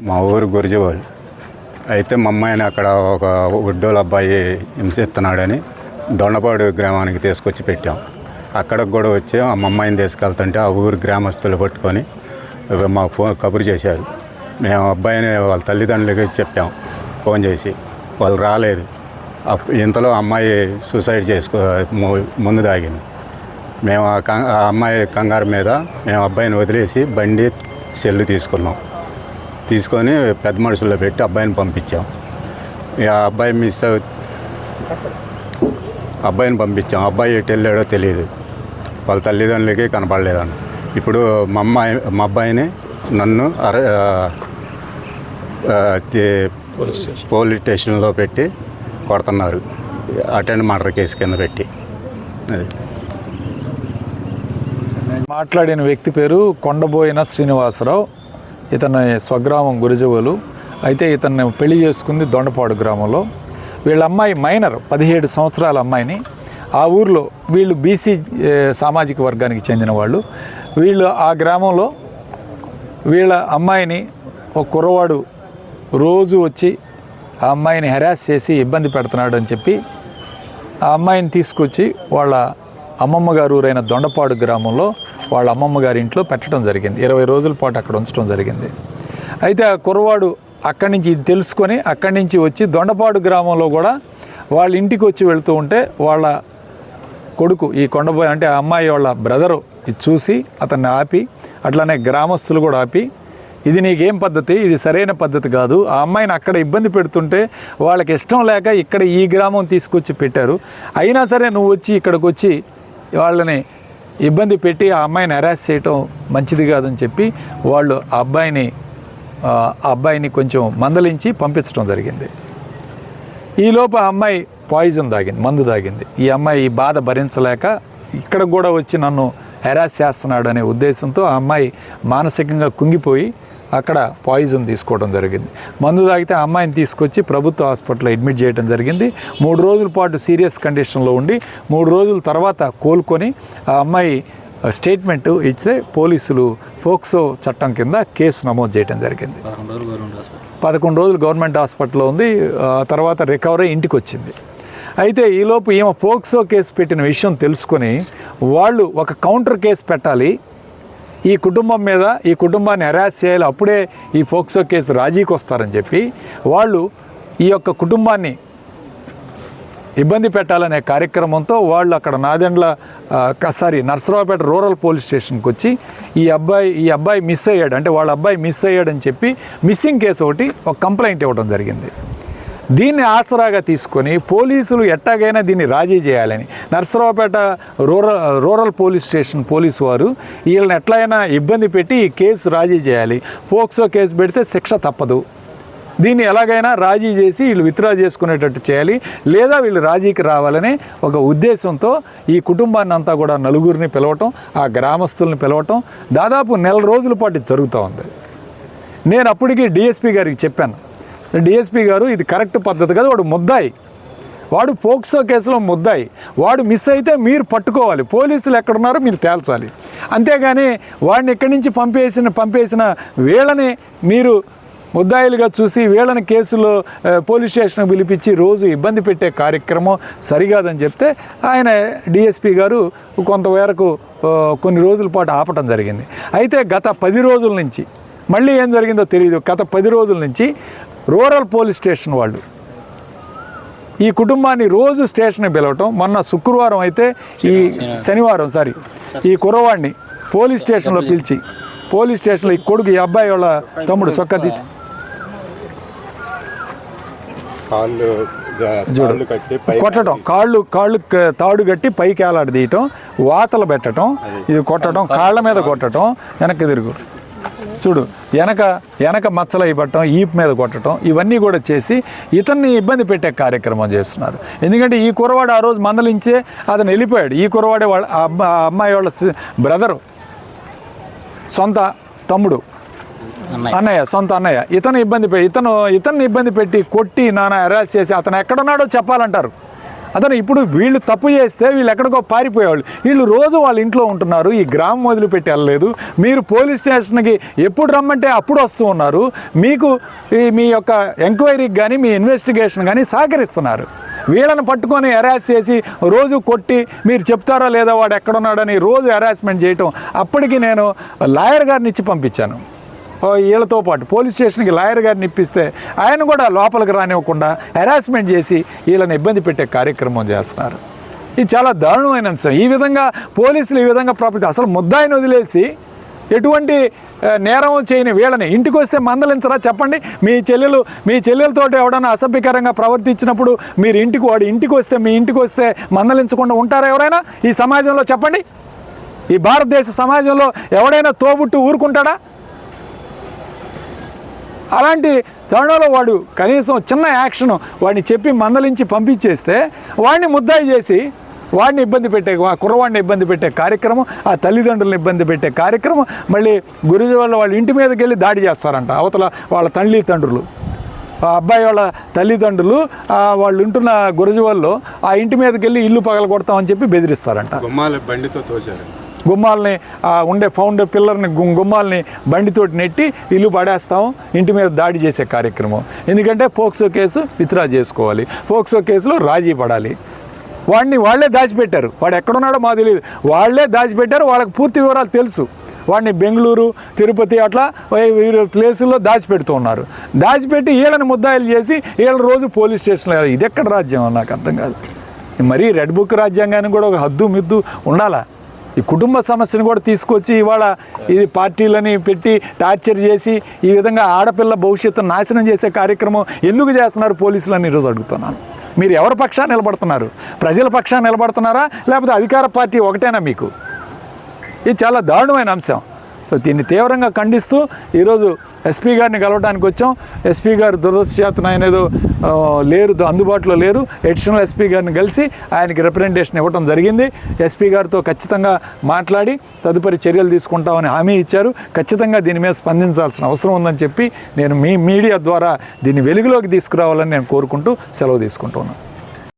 మా ఊరు గురిజవాళ్ళు అయితే మా అమ్మాయిని అక్కడ ఒక ఒడ్డోళ్ళ అబ్బాయి హింసిస్తున్నాడని దొండపాడు గ్రామానికి తీసుకొచ్చి పెట్టాం. అక్కడికి కూడా వచ్చి మా అమ్మాయిని తీసుకెళ్తుంటే ఆ ఊరు గ్రామస్తులు పట్టుకొని మాకు కబురు చేశారు. మేము అబ్బాయిని వాళ్ళ తల్లిదండ్రులకి చెప్పాం ఫోన్ చేసి, వాళ్ళు రాలేదు. ఇంతలో అమ్మాయి సూసైడ్ ముందు దాగింది. మేము ఆ అమ్మాయి కంగారు మీద మేము అబ్బాయిని వదిలేసి బండి సెల్లు తీసుకొని పెద్ద మనుషుల్లో పెట్టి అబ్బాయిని పంపించాం. ఇక అబ్బాయిని పంపించాం. అబ్బాయి ఎటు వెళ్ళాడో తెలియదు, వాళ్ళ తల్లిదండ్రులకి కనపడలేదన్న. ఇప్పుడు మా అబ్బాయిని నన్ను పోలీస్ స్టేషన్లో పెట్టి కొడుతున్నారు, అటెండ్ మర్డర్ కేసు కింద పెట్టి. అది మాట్లాడిన వ్యక్తి పేరు కొండబోయిన శ్రీనివాసరావు. ఇతని స్వగ్రామం గురిజవోలు. అయితే ఇతన్ని పెళ్లి చేసుకుంది దొండపాడు గ్రామంలో. వీళ్ళ అమ్మాయి మైనర్ 17 సంవత్సరాల అమ్మాయిని ఆ ఊర్లో వీళ్ళు బీసీ సామాజిక వర్గానికి చెందిన వాళ్ళు. వీళ్ళు ఆ గ్రామంలో వీళ్ళ అమ్మాయిని ఒక కుర్రవాడు రోజు వచ్చి ఆ అమ్మాయిని హెరాస్ చేసి ఇబ్బంది పెడుతున్నాడు అని చెప్పి ఆ అమ్మాయిని తీసుకొచ్చి వాళ్ళ అమ్మమ్మ గారు ఊరైన దొండపాడు గ్రామంలో వాళ్ళ అమ్మమ్మ గారి ఇంట్లో పెట్టడం జరిగింది. 20 రోజుల పాటు అక్కడ ఉంచడం జరిగింది. అయితే ఆ కుర్రవాడు అక్కడి నుంచి ఇది తెలుసుకొని అక్కడి నుంచి వచ్చి దొండపాడు గ్రామంలో కూడా వాళ్ళ ఇంటికి వచ్చి వెళ్తూ ఉంటే వాళ్ళ కొడుకు ఈ కొండబోయి అంటే ఆ అమ్మాయి వాళ్ళ బ్రదరు ఇది చూసి అతన్ని ఆపి, అట్లానే గ్రామస్తులు కూడా ఆపి, ఇది నీకేం పద్ధతి, ఇది సరైన పద్ధతి కాదు, ఆ అమ్మాయిని అక్కడ ఇబ్బంది పెడుతుంటే వాళ్ళకి ఇష్టం లేక ఇక్కడ ఈ గ్రామం తీసుకొచ్చి పెట్టారు, అయినా సరే నువ్వు వచ్చి ఇక్కడికి వచ్చి వాళ్ళని ఇబ్బంది పెట్టి ఆ అమ్మాయిని హెరాస్ చేయటం మంచిది కాదని చెప్పి వాళ్ళు ఆ అబ్బాయిని కొంచెం మందలించి పంపించడం జరిగింది. ఈలోపు ఆ అమ్మాయి పాయిజన్ తాగింది, మందు తాగింది. ఈ అమ్మాయి ఈ బాధ భరించలేక ఇక్కడ కూడా వచ్చి నన్ను హెరాస్ చేస్తున్నాడు అనే ఉద్దేశంతో ఆ అమ్మాయి మానసికంగా కుంగిపోయి అక్కడ పాయిజన్ తీసుకోవడం జరిగింది. మందు తాగితే ఆ అమ్మాయిని తీసుకొచ్చి ప్రభుత్వ హాస్పిటల్లో అడ్మిట్ చేయడం జరిగింది. 3 రోజుల పాటు సీరియస్ కండిషన్లో ఉండి 3 రోజుల తర్వాత కోలుకొని ఆ అమ్మాయి స్టేట్మెంట్ ఇస్తే పోలీసులు ఫోక్సో చట్టం కింద కేసు నమోదు చేయడం జరిగింది. 11 రోజులు గవర్నమెంట్ హాస్పిటల్లో ఉంది. తర్వాత రికవరీ ఇంటికి వచ్చింది. అయితే ఈలోపు ఈమె ఫోక్సో కేసు పెట్టిన విషయం తెలుసుకొని వాళ్ళు ఒక కౌంటర్ కేసు పెట్టాలి, ఈ కుటుంబం మీద, ఈ కుటుంబాన్ని హెరాస్ చేయాలి, అప్పుడే ఈ ఫోక్సో కేసు రాజీకి వస్తారని చెప్పి వాళ్ళు ఈ యొక్క కుటుంబాన్ని ఇబ్బంది పెట్టాలనే కార్యక్రమంతో వాళ్ళు అక్కడ నర్సరావుపేట రూరల్ పోలీస్ స్టేషన్కి వచ్చి ఈ అబ్బాయి మిస్ అయ్యాడు, అంటే వాళ్ళ అబ్బాయి మిస్ అయ్యాడని చెప్పి మిస్సింగ్ కేసు ఒక కంప్లైంట్ ఇవ్వడం జరిగింది. దీన్ని ఆసరాగా తీసుకొని పోలీసులు ఎట్టాగైనా దీన్ని రాజీ చేయాలని Narasaraopet rural police station police వారు వీళ్ళని ఎట్లయినా ఇబ్బంది పెట్టి ఈ కేసు రాజీ చేయాలి, ఫోక్సో కేసు పెడితే శిక్ష తప్పదు, దీన్ని ఎలాగైనా రాజీ చేసి వీళ్ళు విత్డ్రా చేసుకునేటట్టు చేయాలి, లేదా వీళ్ళు రాజీకి రావాలనే ఒక ఉద్దేశంతో ఈ కుటుంబాన్ని అంతా కూడా నలుగురిని పిలవటం, ఆ గ్రామస్తుల్ని పిలవటం దాదాపు 1 నెల రోజుల పాటు జరుగుతూ ఉంది. నేను అప్పటికి డిఎస్పీ గారికి చెప్పాను, డిఎస్పీ గారు ఇది కరెక్ట్ పద్ధతి కాదు, వాడు ముద్దాయి, వాడు ఫోక్సో కేసులో ముద్దాయి, వాడు మిస్ అయితే మీరు పట్టుకోవాలి, పోలీసులు ఎక్కడున్నారో మీరు తేల్చాలి, అంతేగాని వాడిని ఇక్కడి నుంచి పంపేసిన వీళ్ళని మీరు ముద్దాయిలుగా చూసి వీళ్ళని కేసులో పోలీస్ స్టేషన్కి పిలిపించి రోజు ఇబ్బంది పెట్టే కార్యక్రమం సరికాదని చెప్తే ఆయన డిఎస్పీ గారు కొంతవరకు కొన్ని రోజుల పాటు ఆపటం జరిగింది. అయితే గత 10 రోజుల నుంచి మళ్ళీ ఏం జరిగిందో తెలియదు, గత 10 రోజుల నుంచి రూరల్ పోలీస్ స్టేషన్ వాళ్ళు ఈ కుటుంబాన్ని రోజు స్టేషన్కి పిలవటం, మొన్న శుక్రవారం అయితే శనివారం ఈ కుర్రవాడిని పోలీస్ స్టేషన్లో పిలిచి పోలీస్ స్టేషన్లో ఈ కొడుకు ఈ అబ్బాయి వాళ్ళ తమ్ముడు చొక్కా తీసి కొట్టడం, కాళ్ళు తాడు కట్టి పైకి ఏలాడదీయటం, వాతలు పెట్టడం, ఇది కొట్టడం, కాళ్ళ మీద కొట్టడం, వెనక్కి తిరుగు చూడు, వెనక మచ్చలు అయిపట్టడం, ఈపు మీద కొట్టడం, ఇవన్నీ కూడా చేసి ఇతన్ని ఇబ్బంది పెట్టే కార్యక్రమం చేస్తున్నారు. ఎందుకంటే ఈ కుర్రవాడు ఆ రోజు మందలించే అతను వెళ్ళిపోయాడు. ఈ కుర్రవాడే వాళ్ళ అమ్మాయి వాళ్ళ బ్రదరు, సొంత తమ్ముడు, సొంత అన్నయ్య. ఇతన్ని ఇబ్బంది పెట్టి కొట్టి నానా హెరాస్ చేసి అతను ఎక్కడున్నాడో చెప్పాలంటారు. అతను ఇప్పుడు వీళ్ళు తప్పు చేస్తే వీళ్ళు ఎక్కడికో పారిపోయేవాళ్ళు, వీళ్ళు రోజు వాళ్ళ ఇంట్లో ఉంటున్నారు, ఈ గ్రామం వదిలిపెట్టి వెళ్ళలేదు. మీరు పోలీస్ స్టేషన్కి ఎప్పుడు రమ్మంటే అప్పుడు వస్తూ ఉన్నారు. మీకు మీ యొక్క ఎంక్వైరీకి కానీ మీ ఇన్వెస్టిగేషన్ కానీ సహకరిస్తున్నారు. వీళ్ళని పట్టుకొని హెరాస్ చేసి రోజు కొట్టి మీరు చెప్తారా లేదా వాడు ఎక్కడున్నాడని రోజు హెరాస్మెంట్ చేయటం. అప్పటికి నేను లాయర్ గారిని ఇచ్చి పంపించాను. వీళ్ళతో పాటు పోలీస్ స్టేషన్కి లాయర్ గారిని ఇప్పిస్తే ఆయన కూడా లోపలికి రానివ్వకుండా హెరాస్మెంట్ చేసి వీళ్ళని ఇబ్బంది పెట్టే కార్యక్రమం చేస్తున్నారు. ఇది చాలా దారుణమైన అంశం. ఈ విధంగా పోలీసులు ఈ విధంగా అసలు ముద్దాయిని వదిలేసి ఎటువంటి నేరం చేయని వీళ్ళని ఇంటికి వస్తే మందలించరా చెప్పండి. మీ చెల్లెలతో ఎవడన్నా అసభ్యకరంగా ప్రవర్తించినప్పుడు మీరు వాడు మీ ఇంటికి వస్తే మందలించకుండా ఉంటారా ఎవరైనా ఈ సమాజంలో చెప్పండి? ఈ భారతదేశ సమాజంలో ఎవడైనా తోబుట్టు ఊరుకుంటాడా? అలాంటి తరుణంలో వాడు కనీసం చిన్న యాక్షన్ వాడిని చెప్పి మందలించి పంపించేస్తే వాడిని ముద్దాయి చేసి వాడిని ఇబ్బంది పెట్టే కుర్రవాడిని ఇబ్బంది పెట్టే కార్యక్రమం, ఆ తల్లిదండ్రులను ఇబ్బంది పెట్టే కార్యక్రమం, మళ్ళీ గురుజీ వాళ్ళ ఇంటి మీదకి వెళ్ళి దాడి చేస్తారంట. అవతల వాళ్ళ తల్లిదండ్రులు, ఆ అబ్బాయి వాళ్ళ తల్లిదండ్రులు వాళ్ళు ఉంటున్న గురజువల్లో ఆ ఇంటి మీదకి వెళ్ళి ఇల్లు పగల కొడతామని చెప్పి బెదిరిస్తారంట. బండితో తోచారు, గుమ్మాలని ఉండే ఫౌండర్ పిల్లర్ని గుమ్మాలని బండితోటి నెట్టి ఇల్లు పడేస్తాం, ఇంటి మీద దాడి చేసే కార్యక్రమం. ఎందుకంటే పోక్సో కేసు విత్డ్రా చేసుకోవాలి, పోక్సో కేసులో రాజీ పడాలి. వాళ్ళే దాచిపెట్టారు, వాడు ఎక్కడున్నాడో మాకు తెలియదు, వాళ్ళే దాచిపెట్టారు. వాళ్ళకి పూర్తి వివరాలు తెలుసు. వాడిని బెంగళూరు, తిరుపతి అట్లా ప్లేసుల్లో దాచిపెడుతూ ఉన్నారు. దాచిపెట్టి వీళ్ళని ముద్దాయిలు చేసి వీళ్ళ రోజు పోలీస్ స్టేషన్లో. ఇది ఎక్కడ రాజ్యం నాకు అర్థం కాదు. మరీ రెడ్ బుక్ రాజ్యాంగానికి కూడా ఒక హద్దు మిద్దు ఉండాలా? ఈ కుటుంబ సమస్యను కూడా తీసుకొచ్చి ఇవాళ ఇది పార్టీలని పెట్టి టార్చర్ చేసి ఈ విధంగా ఆడపిల్ల భవిష్యత్తును నాశనం చేసే కార్యక్రమం ఎందుకు చేస్తున్నారు పోలీసులని ఈరోజు అడుగుతున్నాను. మీరు ఎవరి పక్షాన్ని నిలబడుతున్నారు? ప్రజల పక్షాన్ని నిలబడుతున్నారా లేకపోతే అధికార పార్టీ ఒకటేనా మీకు? ఇది చాలా దారుణమైన అంశం. సో దీన్ని తీవ్రంగా ఖండిస్తూ ఈరోజు ఎస్పీ గారిని కలవడానికి వచ్చాం. ఎస్పీ గారు దురదృష్టవశాత్తు ఆయన ఏదో అందుబాటులో లేరు. అడిషనల్ ఎస్పీ గారిని కలిసి ఆయనకి రిప్రజెంటేషన్ ఇవ్వడం జరిగింది. ఎస్పీ గారితో ఖచ్చితంగా మాట్లాడి తదుపరి చర్యలు తీసుకుంటామని హామీ ఇచ్చారు. ఖచ్చితంగా దీని మీద స్పందించాల్సిన అవసరం ఉందని చెప్పి నేను మీ మీడియా ద్వారా దీన్ని వెలుగులోకి తీసుకురావాలని నేను కోరుకుంటూ సెలవు తీసుకుంటున్నాను.